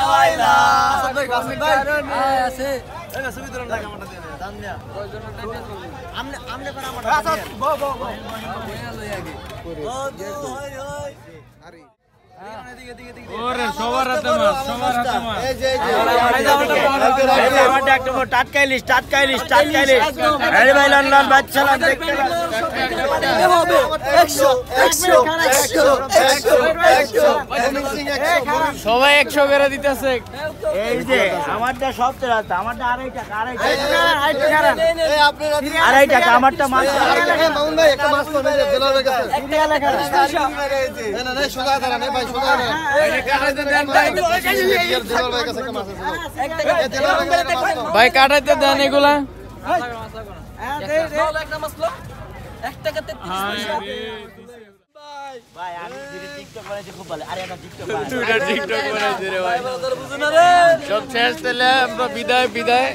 ওয়াইলা ভাই কাসিম ভাই আছে এই ছবি তোলা লাগে আমাটা দেন দান মিয়া আমনে আমনে করে আমাটা আচ্ছা বো বো বো ও দু হই হই আরে ওরে সবার হাতে মাছ সবার হাতে মাছ এই যে আমারটা একটা টাটকাইলিশ টাটকাইলিশ টাটকাইলিশ আরে ভাই লন্ডন বাচ্চা লাগ দেখতে হবে 100 সবাই 100 করে দিতেছে এই যে আমারটা সব তেরাতে আমারটা 2.5 টাকা 2.5 এই আপনারা 2.5 টাকা আমারটা মাছ মামুন ভাই একটা মাছ কোন যে জেলার কাছে 1 টাকা লেখা না না সোজা দাঁড়ান ভাই সোজা দাঁড়ান জেলার ভাই কাছে একটা মাছ আছে ভাই কাটাইতে দেন এগুলা ভাই আমি ভিডিও টিকটক করেছি খুব ভালো আরে এটা টিকটক ভাই দুইটা টিকটক বানাইছে রে ভাই সব শেষ তাহলে আমরা বিদায় বিদায়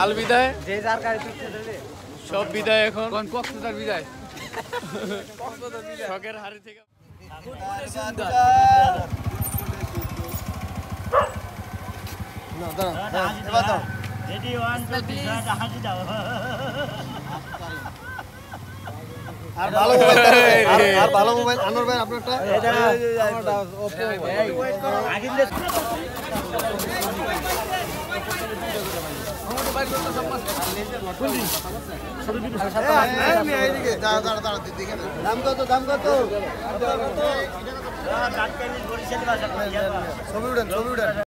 আল বিদায় যে যার কাছে টিকটক দেবে সব বিদায় এখন কোন কক্সবাজার বিদায় শখের হাড়ি থেকে না দাঁড়ান এবার দাও রেডি 1 2 3 হাঁটি দাও আর ভালো মোবাইল আর ভালো মোবাইল আনোর ভাই আপনারটা আমারটা ওপো আগে দে দাম কত টাটকাইলিশ বরিশালি ভাষা ছবি উঠেন